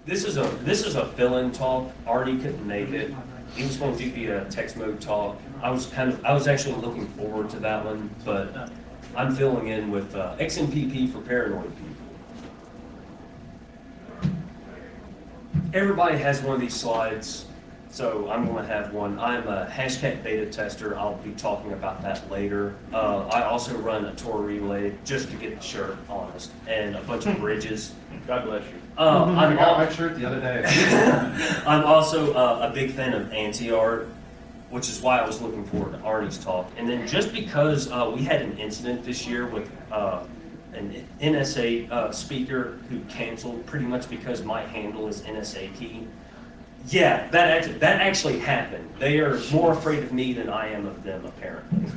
This is a fill-in talk. Arnie couldn't make it. He was going to do the text mode talk. I was actually looking forward to that one, but I'm filling in with XMPP for paranoid people. Everybody has one of these slides, so I'm going to have one. I'm a hashtag beta tester. I'll be talking about that later. I also run a Tor relay, just to get the shirt honest, and a bunch of bridges. God bless you. I got my shirt the other day. I'm also a big fan of anti-art, which is why I was looking forward to Arnie's talk. And then just because we had an incident this year with an NSA speaker who canceled pretty much because my handle is NSAKEY. Yeah, that actually happened. They are more afraid of me than I am of them, apparently.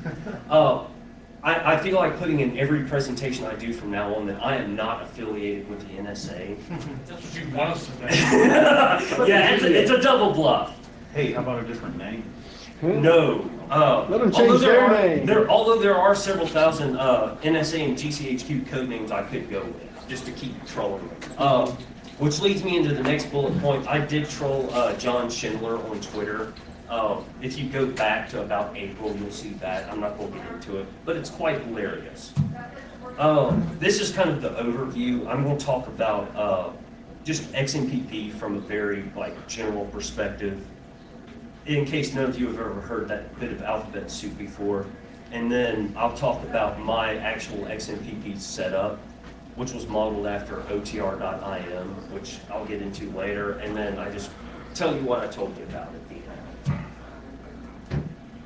I feel like putting in every presentation I do from now on that I am not affiliated with the NSA. That's what you want us to think. Yeah, it's a double bluff. Hey, how about a different name? No. Let them change their name. Although there are several thousand NSA and GCHQ code names I could go with, just to keep trolling. Which leads me into the next bullet point. I did troll John Schindler on Twitter. If you go back to about April, you'll see that. I'm not going to get into it, but it's quite hilarious. This is kind of the overview. I'm going to talk about just XMPP from a very general perspective, in case none of you have ever heard that bit of alphabet soup before. And then I'll talk about my actual XMPP setup, which was modeled after OTR.im, which I'll get into later. And then I just tell you what I told you about at the end.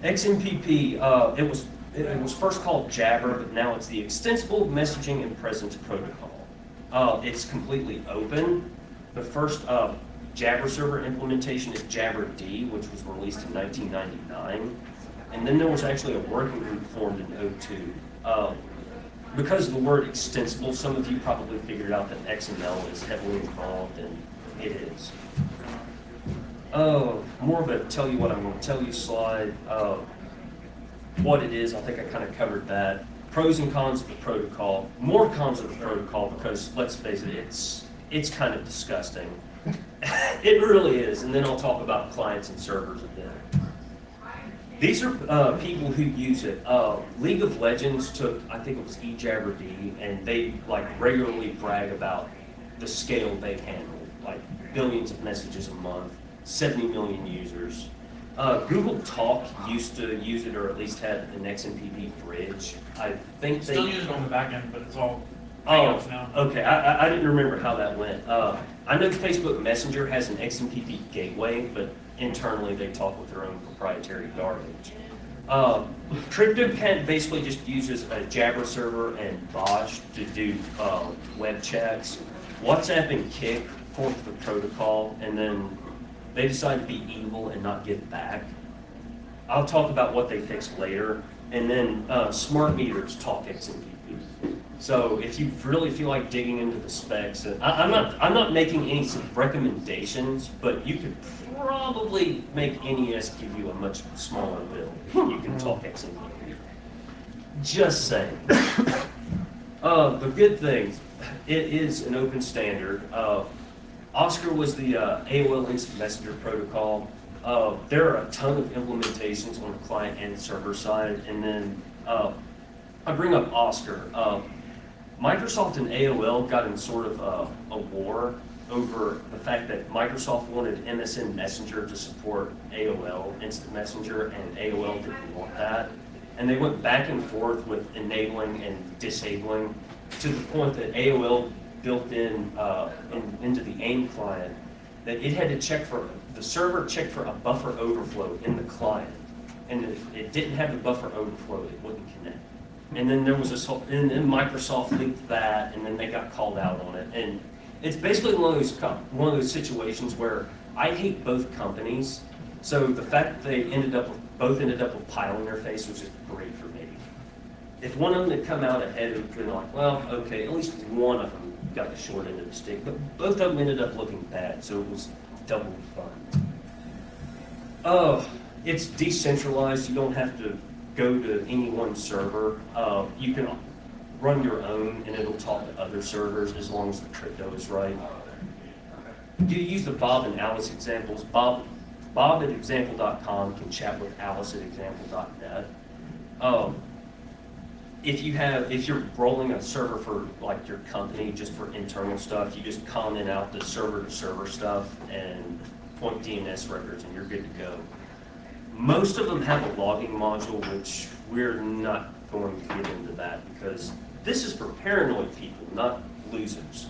XMPP, it was first called Jabber, but now it's the Extensible Messaging and Presence Protocol. It's completely open. The first Jabber server implementation is JabberD, which was released in 1999. And then there was actually a working group formed in 2002. Because of the word extensible, some of you probably figured out that XML is heavily involved, and it is. More of a tell you what I'm going to tell you slide. What it is, I think I kind of covered that. Pros and cons of the protocol. More cons of the protocol because, let's face it, it's kind of disgusting. It really is. And then I'll talk about clients and servers a bit. These are people who use it. League of Legends took, I think it was eJabberD, and they regularly brag about the scale they handle, billions of messages a month, 70 million users. Google Talk used to use it, or at least had an XMPP bridge. I think they Still use it on the back end, but it's all Oh, hangouts now. okay. I didn't remember how that went. I know Facebook Messenger has an XMPP gateway, but internally they talk with their own proprietary garbage. CryptoCat basically just uses a Jabber server and Bosch to do web chats. WhatsApp and Kik forked the protocol, and then they decided to be evil and not give back. I'll talk about what they fixed later, and then smart meters talk XMPP. So if you really feel like digging into the specs, and I'm not making any recommendations, but you could probably make NES give you a much smaller bill. You can talk XMPP. Just saying. The good things, it is an open standard. Oscar was the AOL Instant Messenger protocol. There are a ton of implementations on the client and server side, and then I bring up Oscar. Microsoft and AOL got in sort of a war over the fact that Microsoft wanted MSN Messenger to support AOL Instant Messenger, and AOL didn't want that. And they went back and forth with enabling and disabling to the point that AOL built into the AIM client that it had to check for, the server checked for a buffer overflow in the client. And if it didn't have the buffer overflow, it wouldn't connect. And then there was this whole, and then Microsoft leaked that, and then they got called out on it. And it's basically one of those situations where I hate both companies. So the fact that they both ended up with pile in their face was just great for me. If one of them had come out ahead, it would have been like, well, okay, at least one of them got the short end of the stick. But both of them ended up looking bad, so it was doubly fun. It's decentralized. You don't have to go to any one server. You can run your own, and it'll talk to other servers as long as the crypto is right. you use the Bob and Alice examples. Bob at example.com can chat with Alice at example.net. If you're rolling a server for like your company, just for internal stuff, you just comment out the server to server stuff and point DNS records and you're good to go. Most of them have a logging module, which we're not going to get into that because this is for paranoid people, not losers.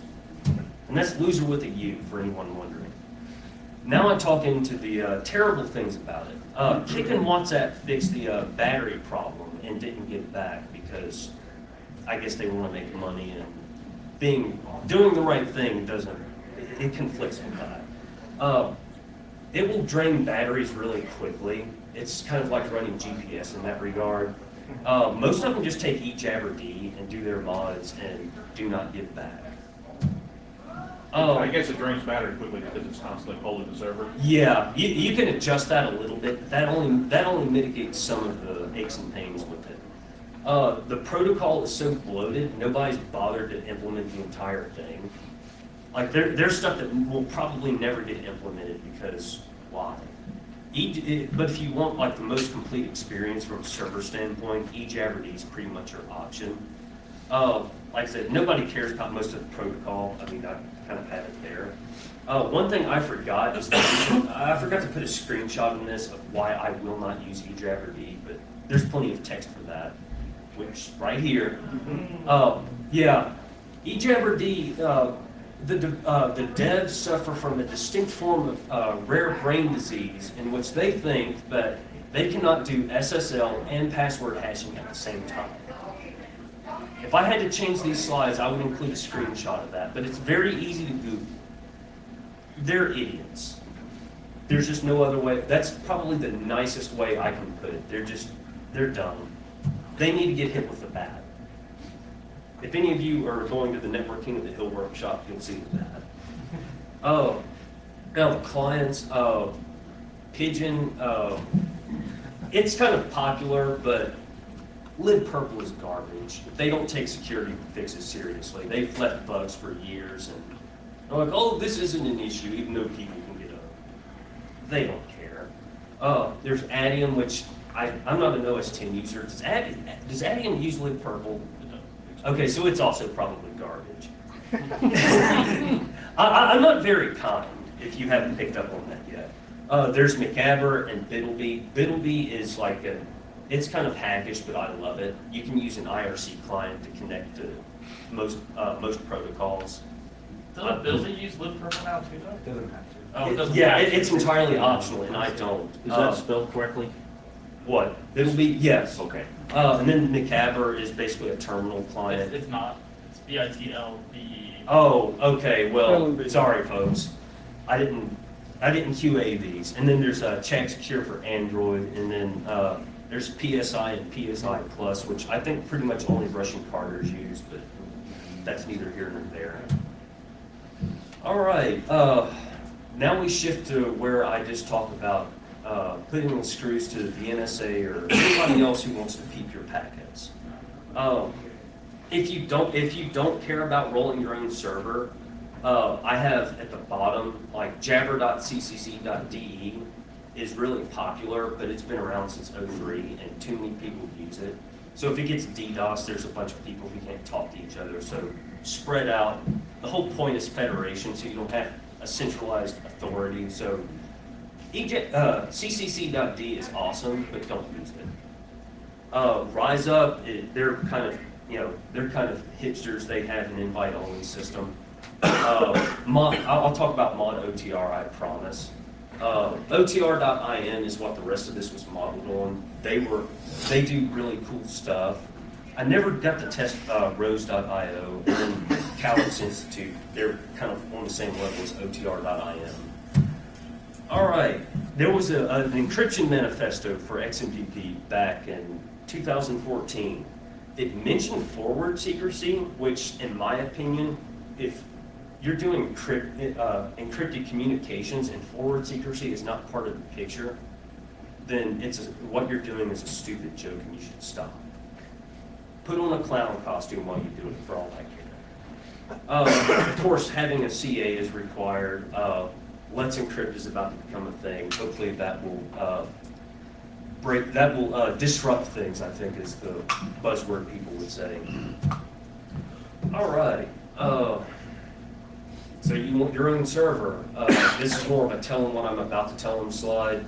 And that's loser with a U for anyone wondering. Now I talk into the terrible things about it. Kik and WhatsApp fixed the battery problem and didn't get it back because I guess they want to make money and doing the right thing it conflicts with that. It will drain batteries really quickly. It's kind of like running GPS in that regard. Most of them just take eJabber-D and do their mods and do not give back. I guess it drains battery quickly because it's constantly polling the server. Yeah, you can adjust that a little bit. That only mitigates some of the aches and pains with it. The protocol is so bloated, nobody's bothered to implement the entire thing. Like there's stuff that will probably never get implemented because why? But if you want like the most complete experience from a server standpoint, eJabber-D is pretty much your option. Like I said, nobody cares about most of the protocol. I mean, I kind of have it there. One thing I forgot is that I forgot to put a screenshot in this of why I will not use eJabber-D, but there's plenty of text for that, which right here. Yeah, eJabber-D, the devs suffer from a distinct form of rare brain disease in which they think that they cannot do SSL and password hashing at the same time. If I had to change these slides, I would include a screenshot of that, but it's very easy to Google. They're idiots. There's just no other way. That's probably the nicest way I can put it. They're dumb. They need to get hit with a bat. If any of you are going to the Networking of the Hill workshop, you'll see the bat. Oh, now the clients, Pigeon, it's kind of popular, but LibPurple is garbage. They don't take security fixes seriously. They've left bugs for years, and they're like, oh, this isn't an issue, even though people can get up. They don't care. There's Adium, which I'm not an OS 10 user. Does Adium use LibPurple? Okay, so it's also probably garbage. I'm not very kind, if you haven't picked up on that yet. There's McAbber and Biddleby. Biddleby is like it's kind of hackish, but I love it. You can use an IRC client to connect to most protocols. Doesn't Biddleby use LibPurple now too, though? Doesn't have to. Oh, it doesn't Yeah, have to. it's entirely optional, and I don't. Is that spelled correctly? What? Biddleby? Yes. Okay. And then McAbber is basically a terminal client. It's not. It's BITLBE. Oh, okay. Well, sorry, folks. I didn't QA these. And then there's Check Secure for Android, and then there's PSI and PSI Plus, which I think pretty much only Russian Carters use, but that's neither here nor there. All right. Now we shift to where I just talked about putting in screws to the NSA or anybody else who wants to peep your packets. If you don't care about rolling your own server, I have at the bottom like jabber.ccc.de is really popular, but it's been around since '03 and too many people use it. So if it gets DDoS, there's a bunch of people who can't talk to each other. So spread out. The whole point is federation, so you don't have a centralized authority. So ccc.d is awesome, but don't use it. Rise Up, they're kind of hipsters. They have an invite-only system. I'll talk about mod OTR, I promise. OTR.in is what the rest of this was modeled on. They do really cool stuff. I never got to test Rose.io, and then Calix Institute. They're kind of on the same level as OTR.in. All right, there was an encryption manifesto for XMPP back in 2014. It mentioned forward secrecy, which, in my opinion, if you're doing encrypted communications and forward secrecy is not part of the picture, then what you're doing is a stupid joke and you should stop. Put on a clown costume while you do it, for all I care. Of course, having a CA is required. Let's Encrypt is about to become a thing. Hopefully that will disrupt things, I think is the buzzword people would say. All right. So you want your own server. This is more of a tell them what I'm about to tell them slide.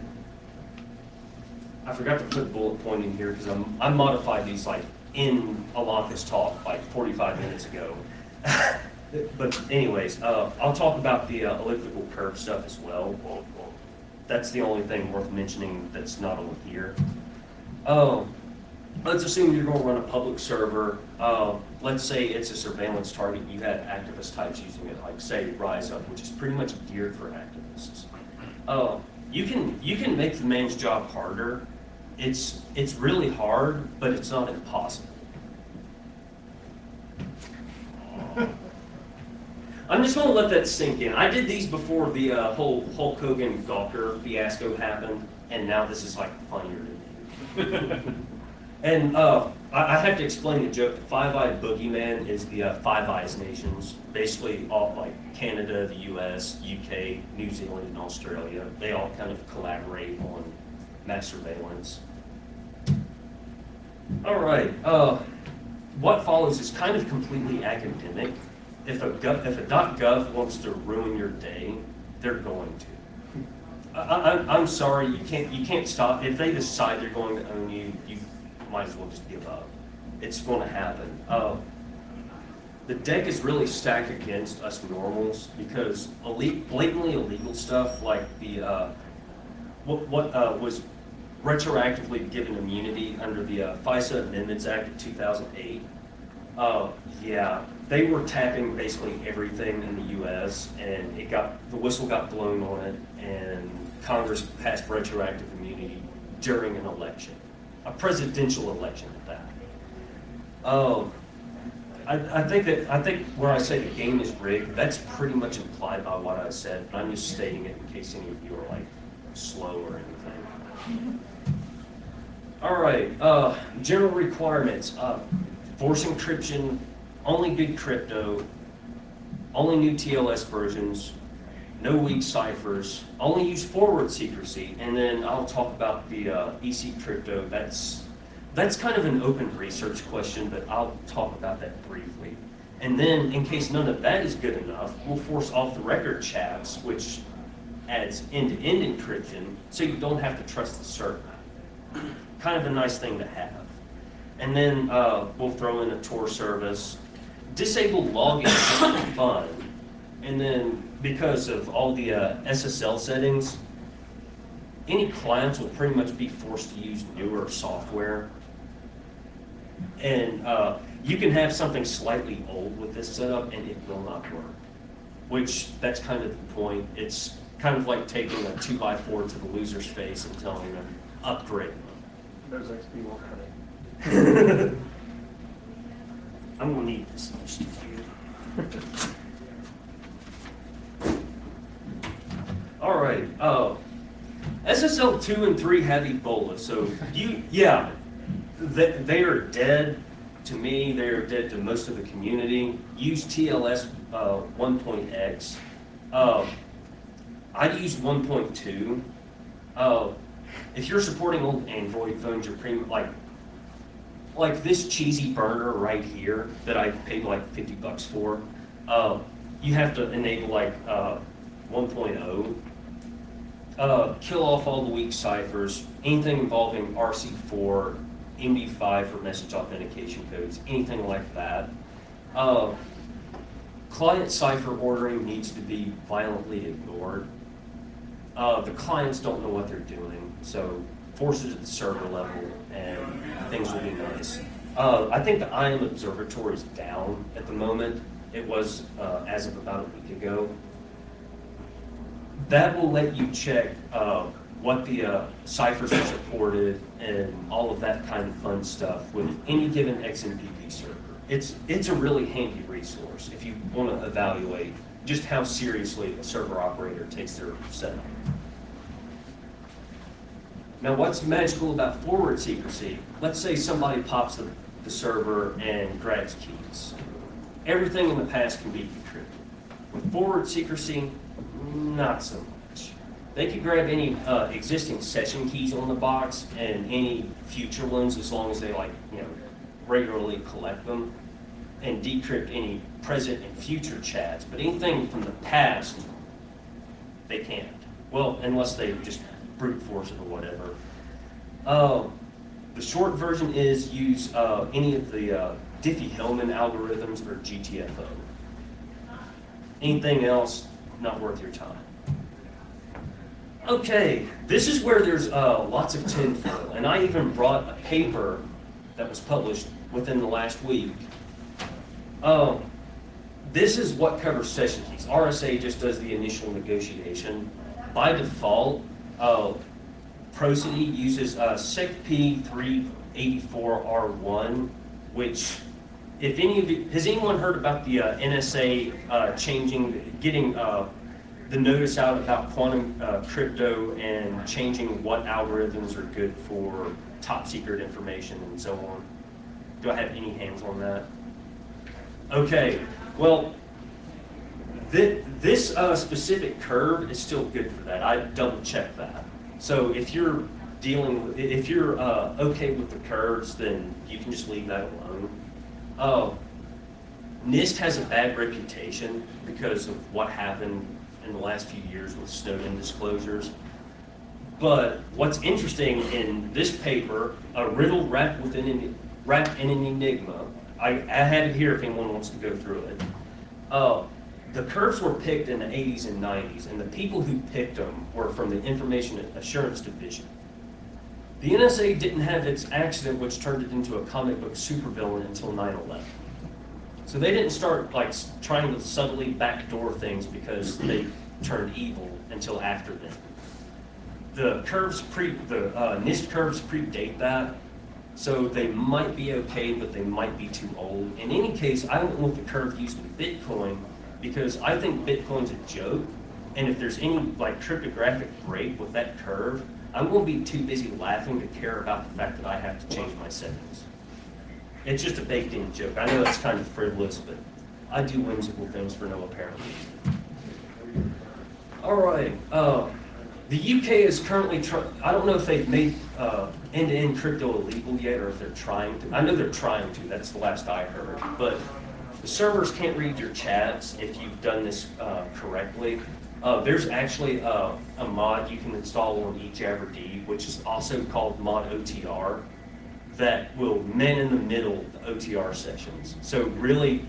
I forgot to put bullet point in here because I modified these like in Alonka's talk like 45 minutes ago. But anyways, I'll talk about the elliptical curve stuff as well. That's the only thing worth mentioning that's not on here. Let's assume you're going to run a public server. Let's say it's a surveillance target. You had activist types using it, like say RiseUp, which is pretty much geared for activists. You can make the man's job harder. It's really hard, but it's not impossible. I'm just going to let that sink in. I did these before the whole Hulk Hogan Gawker fiasco happened, and now this is like funnier to me. And I have to explain the joke. The Five-Eyed Boogeyman is the Five Eyes nations, basically all like Canada, the U.S., UK, New Zealand, and Australia. They all kind of collaborate on mass surveillance. All right. What follows is kind of completely academic. If a .gov wants to ruin your day, they're going to. I'm sorry, you can't stop. If they decide they're going to own you, you might as well just give up. It's going to happen. The deck is really stacked against us normals because blatantly illegal stuff like the what was retroactively given immunity under the FISA Amendments Act of 2008. Yeah, they were tapping basically everything in the U.S. and the whistle got blown on it, and Congress passed retroactive immunity during an election, a presidential election at that. I think where I say the game is rigged, that's pretty much implied by what I said, but I'm just stating it in case any of you are like slow or anything. All right, general requirements. Force encryption, only good crypto, only new TLS versions, no weak ciphers, only use forward secrecy, and then I'll talk about the EC crypto. That's kind of an open research question, but I'll talk about that briefly. And then, in case none of that is good enough, we'll force off-the-record chats, which adds end-to-end encryption, so you don't have to trust the server. Kind of a nice thing to have. And then we'll throw in a Tor service. Disable logging is just fun. And then because of all the SSL settings, any clients will pretty much be forced to use newer software. And you can have something slightly old with this setup and it will not work. Which, that's kind of the point. It's kind of like taking a 2x4 to the loser's face and telling them, upgrade. Those XP won't cut it. I'm gonna need this much to All right. SSL 2 and 3 have Ebola, so they are dead to me. They are dead to most of the community. Use TLS 1.x. I'd use 1.2. If you're supporting old Android phones, you're pretty like this cheesy burner right here that I paid like $50 for. You have to enable like 1.0. Kill off all the weak ciphers, anything involving RC4, MD5 for message authentication codes, anything like that. Client cipher ordering needs to be violently ignored. The clients don't know what they're doing, so force it at the server level and things will be nice. I think the IAM Observatory is down at the moment. It was as of about a week ago. That will let you check what the ciphers are supported and all of that kind of fun stuff with any given XMPP server. It's a really handy resource if you want to evaluate just how seriously a server operator takes their setup. Now, what's magical about forward secrecy? Let's say somebody pops the server and grabs keys. everything in the past can be decrypted. With forward secrecy, not so much. They could grab any existing session keys on the box and any future ones as long as they regularly collect them and decrypt any present and future chats. But anything from the past, they can't. Well, unless they just brute force it or whatever. The short version is use any of the Diffie-Hellman algorithms or GTFO. Anything else, not worth your time. Okay, this is where there's lots of tinfoil, and I even brought a paper that was published within the last week. This is what covers session keys. RSA just does the initial negotiation. By default, Prosody uses SECP 384R1, which, if any of you, has anyone heard about the NSA getting the notice out about quantum crypto and changing what algorithms are good for top secret information and so on? Do I have any hands on that? Okay, well, this specific curve is still good for that. I double checked that. So if you're okay with the curves, then you can just leave that alone. NIST has a bad reputation because of what happened in the last few years with Snowden disclosures. But what's interesting in this paper, a riddle wrapped in an enigma, I have it here if anyone wants to go through it. The curves were picked in the 80s and 90s, and the people who picked them were from the Information Assurance Division. The NSA didn't have its accident, which turned it into a comic book supervillain, until 9/11. So they didn't start trying to subtly backdoor things because they turned evil until after then. The NIST curves predate that, so they might be okay, but they might be too old. In any case, I don't want the curve used in Bitcoin because I think Bitcoin's a joke, and if there's any cryptographic break with that curve, I'm going to be too busy laughing to care about the fact that I have to change my settings. It's just a baked-in joke. I know it's kind of frivolous, but I do whimsical things for no apparent reason. All right. The UK is currently I don't know if they've made end-to-end crypto illegal yet, or if they're trying to. I know they're trying to. That's the last I heard. But the servers can't read your chats if you've done this correctly. There's actually a mod you can install on eJabberD, which is also called mod OTR, that will man in the middle the OTR sessions. So really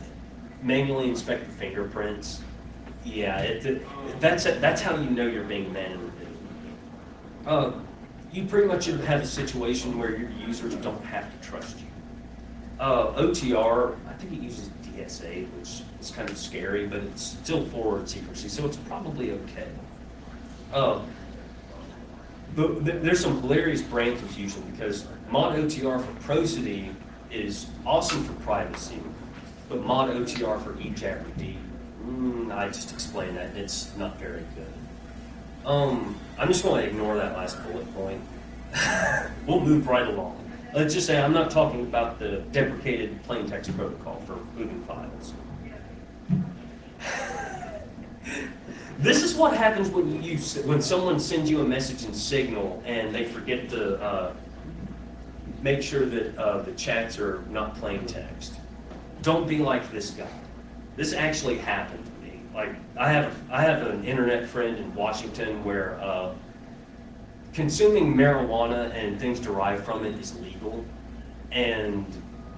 manually inspect the fingerprints. Yeah, that's how you know you're being man in the middle. You pretty much have a situation where your users don't have to trust you. OTR, I think it uses DSA, which is kind of scary, but it's still forward secrecy, so it's probably okay. But there's some hilarious brain confusion because mod OTR for Prosody is awesome for privacy, but mod OTR for eJabberD, I just explained that, and it's not very good. I'm just going to ignore that last bullet point. We'll move right along. Let's just say I'm not talking about the deprecated plain text protocol for moving files. This is what happens when someone sends you a message in Signal and they forget to make sure that the chats are not plain text. Don't be like this guy. This actually happened to me. I have an internet friend in Washington where consuming marijuana and things derived from it is legal, and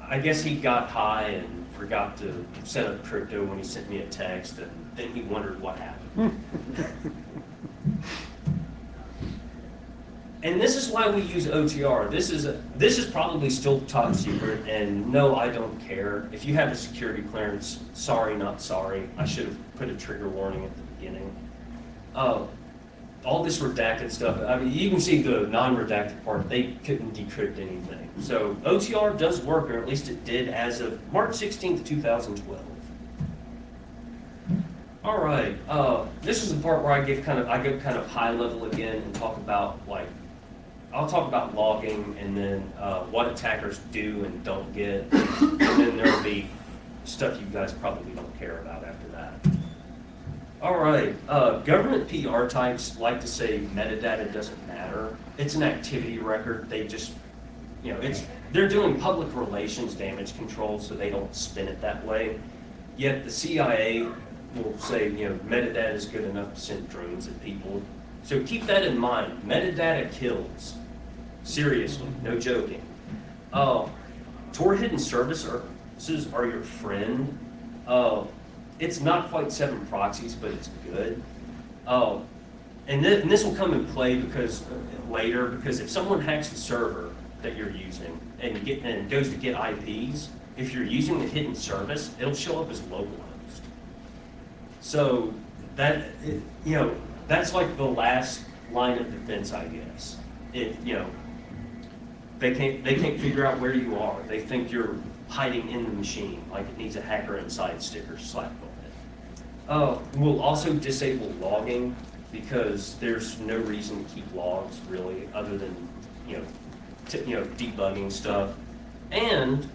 I guess he got high and forgot to set up crypto when he sent me a text, and then he wondered what happened. And this is why we use OTR. This is probably still top secret, and no, I don't care. If you have a security clearance, sorry, not sorry. I should have put a trigger warning at the beginning. All this redacted stuff, I mean, you can see the non-redacted part, they couldn't decrypt anything. So OTR does work, or at least it did as of March 16th, 2012. All right, this is the part where I go kind of high level again and talk about I'll talk about logging and then what attackers do and don't get, and then there'll be stuff you guys probably don't care about after that. All right, government PR types like to say metadata doesn't matter. It's an activity record. They just, they're doing public relations damage control, so they don't spin it that way. Yet the CIA will say, metadata is good enough to send drones at people. So keep that in mind. Metadata kills. Seriously, no joking. Tor hidden services are your friend. It's not quite 7 proxies, but it's good. And this will come in play later, because if someone hacks the server that you're using and goes to get IPs, if you're using the hidden service, it'll show up as localhost. So that's like the last line of defense, I guess. They can't figure out where you are. They think you're hiding in the machine, like it needs a hacker inside sticker slapped on it. We'll also disable logging, because there's no reason to keep logs really, other than debugging stuff. And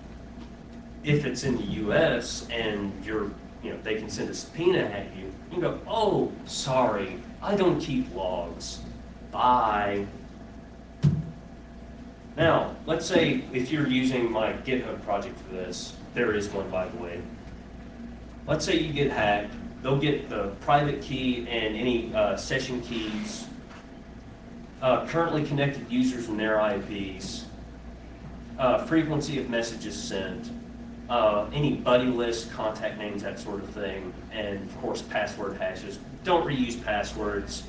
if it's in the U.S. and they can send a subpoena at you, you can go, oh, sorry, I don't keep logs. Bye. Now, let's say if you're using my GitHub project for this, there is one, by the way. Let's say you get hacked. They'll get the private key and any session keys, currently connected users and their IPs, frequency of messages sent, any buddy list, contact names, that sort of thing, and of course password hashes. Don't reuse passwords.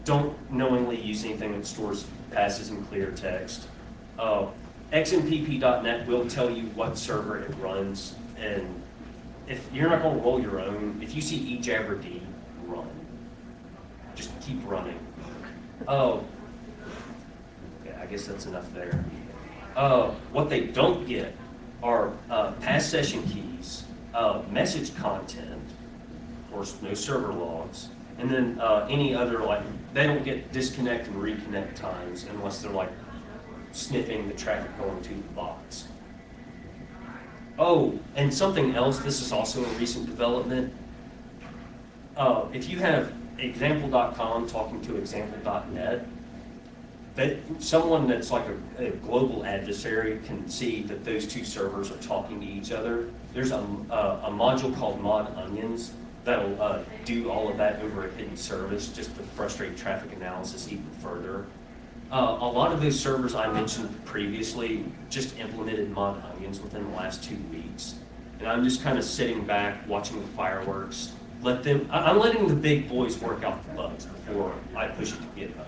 Don't knowingly use anything that stores passes in clear text. XMPP.net will tell you what server it runs, and if you're not going to roll your own, if you see eJabberD, run. Just keep running. Oh, okay, I guess that's enough there. What they don't get are past session keys, message content, of course, no server logs, and then any other, they don't get disconnect and reconnect times unless they're sniffing the traffic going to the box. Oh, and something else, this is also a recent development. If you have example.com talking to example.net, that someone that's like a global adversary can see that those two servers are talking to each other. There's a module called mod onions that'll do all of that over a hidden service just to frustrate traffic analysis even further. A lot of those servers I mentioned previously just implemented mod onions within the last 2 weeks. And I'm just kind of sitting back watching the fireworks. I'm letting the big boys work out the bugs before I push it to GitHub.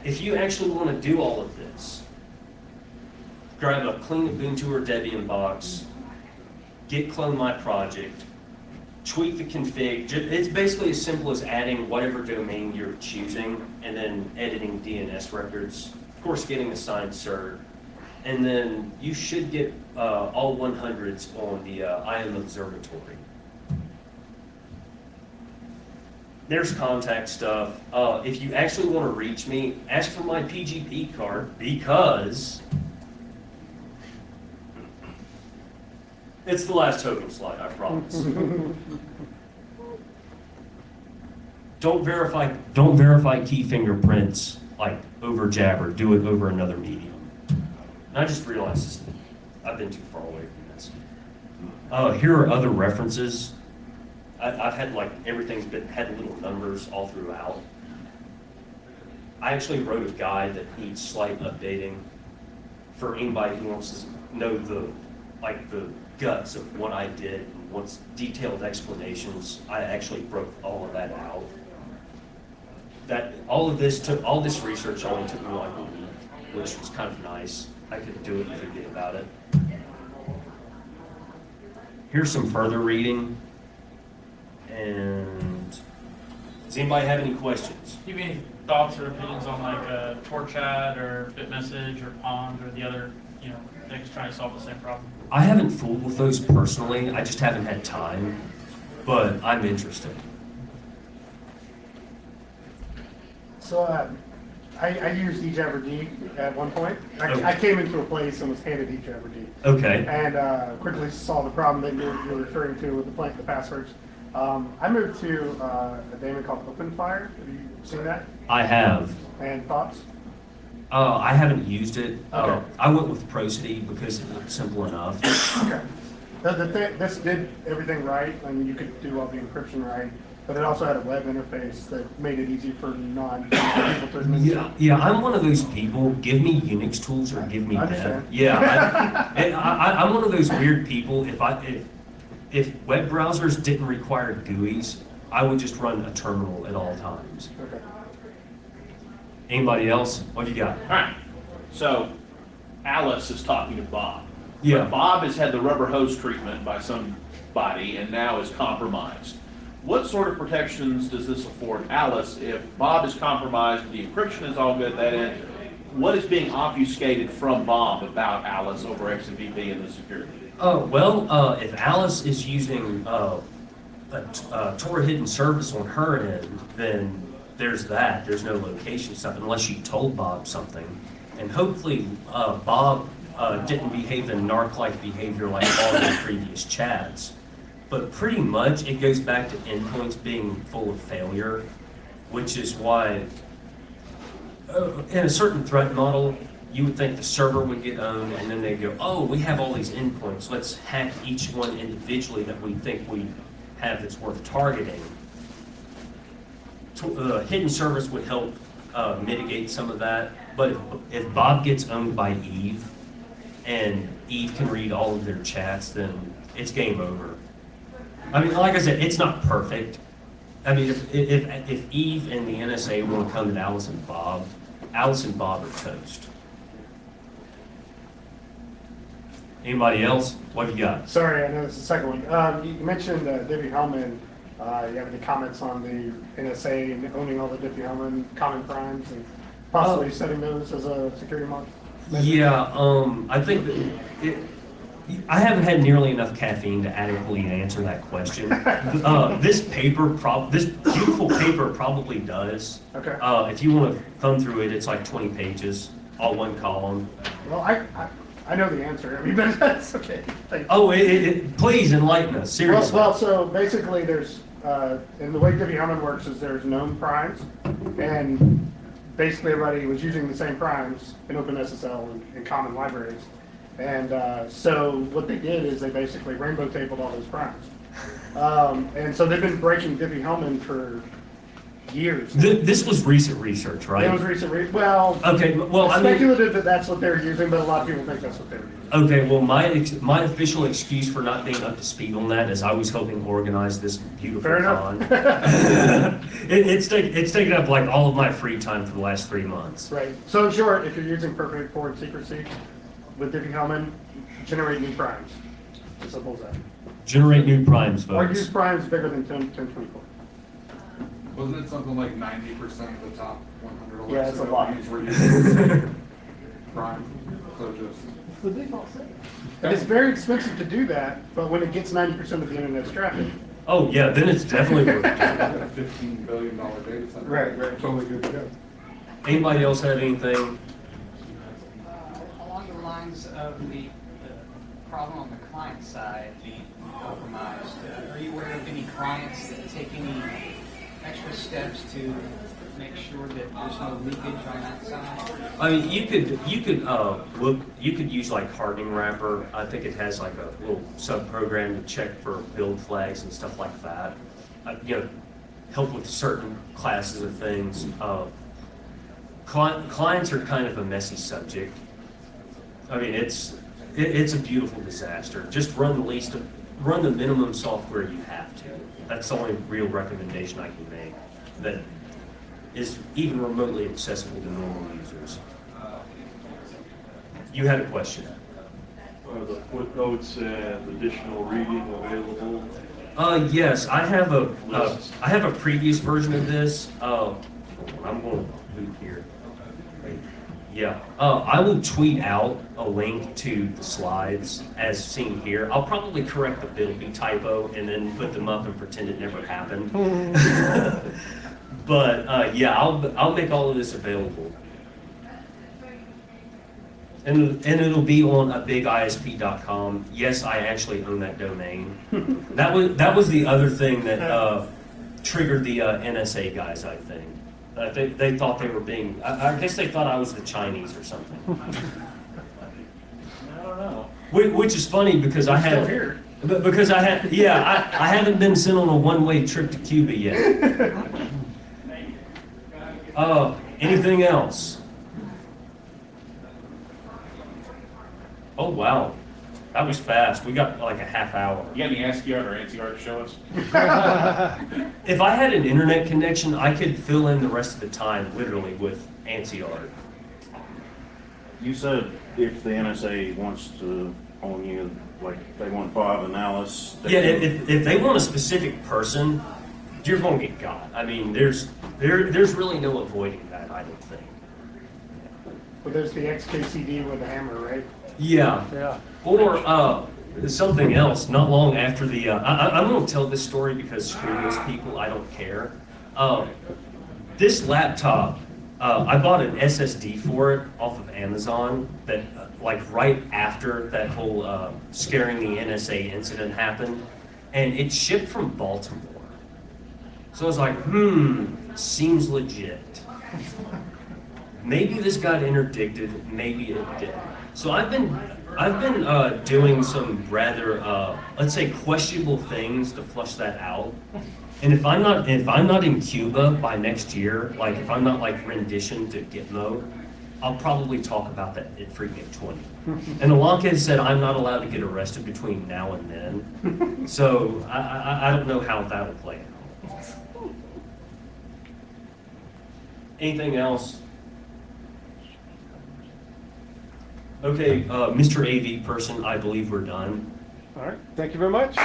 If you actually want to do all of this, grab a clean Ubuntu or Debian box, git clone my project, tweak the config. It's basically as simple as adding whatever domain you're choosing and then editing DNS records, of course getting assigned cert, and then you should get all 100s on the IAM Observatory. There's contact stuff. If you actually want to reach me, ask for my PGP card, because it's the last token slide, I promise. Don't verify key fingerprints over Jabber. Do it over another medium. And I just realized I've been too far away from this. Here are other references. I've had everything's had little numbers all throughout. I actually wrote a guide that needs slight updating for anybody who wants to know the guts of what I did and wants detailed explanations. I actually broke all of that out. All this research only took me a week, which was kind of nice. I could do it and forget about it. Here's some further reading. And does anybody have any questions? Do you have any thoughts or opinions on TorChat or BitMessage or Pond or the other, things trying to solve the same problem? I haven't fooled with those personally. I just haven't had time, but I'm interested. So I used eJabber at one point. I came into a place and was handed eJabber. Okay. And quickly saw the problem that you're referring to with the passwords. I moved to a daemon called OpenFire. Have you seen that? I have. And thoughts? I haven't used it. Okay. I went with Prosody because it looked simple enough. Okay. This did everything right, and you could do all the encryption right, but it also had a web interface that made it easy for non-people to administer. Yeah, I'm one of those people, give me Unix tools or give me Understand. dev. Yeah, I'm one of those weird people, if web browsers didn't require GUIs, I would just run a terminal at all times. Okay. Anybody else? What do you got? All right, so Alice is talking to Bob. Yeah. Bob has had the rubber hose treatment by somebody and now is compromised. What sort of protections does this afford Alice if Bob is compromised, the encryption is all good at that end? What is being obfuscated from Bob about Alice over XMPP and the security? If Alice is using a Tor hidden service on her end, then there's that. There's no location stuff unless you told Bob something. And hopefully Bob didn't behave in narc-like behavior like all the previous chats. But pretty much it goes back to endpoints being full of failure, which is why in a certain threat model, you would think the server would get owned and then they go, oh, we have all these endpoints, let's hack each one individually that we think we have that's worth targeting. Hidden service would help mitigate some of that, but if Bob gets owned by Eve and Eve can read all of their chats, then it's game over. I mean, like I said, it's not perfect. I mean, if Eve and the NSA want to come to Alice and Bob are toast. Anybody else? What have you got? Sorry, I know it's the second one. You mentioned Diffie-Hellman. You have any comments on the NSA and owning all the Diffie-Hellman common crimes and possibly setting those as a security model? Yeah, I think that I haven't had nearly enough caffeine to adequately answer that question. This beautiful paper probably does. Okay. If you want to thumb through it, it's like 20 pages, all one column. Well, I know the answer. I mean, but that's okay. Thank you. Oh, please enlighten us, seriously. Well, so basically there's, and the way Diffie-Hellman works is there's known primes, and basically everybody was using the same primes in OpenSSL and common libraries. And so what they did is they basically rainbow tabled all those primes. And so they've been breaking Diffie-Hellman for years. This was recent research, right? It was recent, well, Okay, well, I mean, speculative that that's what they're using, but a lot of people think that's what they're using. okay, well, my official excuse for not being up to speed on that is I was helping organize this beautiful Fair con. enough. It's taken up like all of my free time for the last 3 months. Right. So in short, if you're using perfect forward secrecy with Diffie-Hellman, generate new primes. As simple as that. Generate new primes, Or folks. use primes bigger than 1024. Wasn't it something like 90% of the top 100 Yeah, it's a lot. companies were using Prime? So just. It's the default setting. And it's very expensive to do that, but when it gets 90% of the internet's traffic. Oh, yeah, then it's definitely worth it. A $15 billion data center. Right. Totally good to go. Anybody else have anything? Along the lines of the problem on the client side being compromised, are you aware of any clients that take any extra steps to make sure that there's no leakage on that side? I mean, you could use like hardening wrapper. I think it has like a little sub program to check for build flags and stuff like that. Help with certain classes of things. Clients are kind of a messy subject. I mean, it's a beautiful disaster. Just run the minimum software you have to. That's the only real recommendation I can make that is even remotely accessible to normal users. You had a question. Are the footnotes and additional reading available? Yes, I have a previous version of this. I'm going to loop here. Yeah, I will tweet out a link to the slides as seen here. I'll probably correct the Bilby typo and then put them up and pretend it never happened. But yeah, I'll make all of this available. And it'll be on abigisp.com. Yes, I actually own that domain. That was the other thing that triggered the NSA guys, I think. They thought they were being, I guess they thought I was the Chinese or something. I don't know. Which is funny because I Still had, here. because I had, yeah, I haven't been sent on a one-way trip to Cuba yet. Anything else? Oh, wow. That was fast. We got like a half hour. You got any ASCII art or ANSI art to show us? If I had an internet connection, I could fill in the rest of the time literally with ANSI art. You said if the NSA wants to own you, like they want Bob and Alice. Yeah, if they want a specific person, you're going to get got. I mean, there's really no avoiding that, I don't think. But there's the XKCD with the hammer, right? Yeah. Yeah. Or something else, not long after the, I'm going to tell this story because screw those people, I don't care. This laptop, I bought an SSD for it off of Amazon that, like right after that whole scaring the NSA incident happened, and it shipped from Baltimore. So I was like, seems legit. Maybe this got interdicted, maybe it did. So I've been doing some rather, let's say, questionable things to flush that out. And if I'm not in Cuba by next year, like if I'm not like rendition to Gitmo, I'll probably talk about that at PhreakNIC 20. And Alonka has said I'm not allowed to get arrested between now and then. So I don't know how that'll play out. Anything else? Okay, Mr. AV person, I believe we're done. All right. Thank you very much.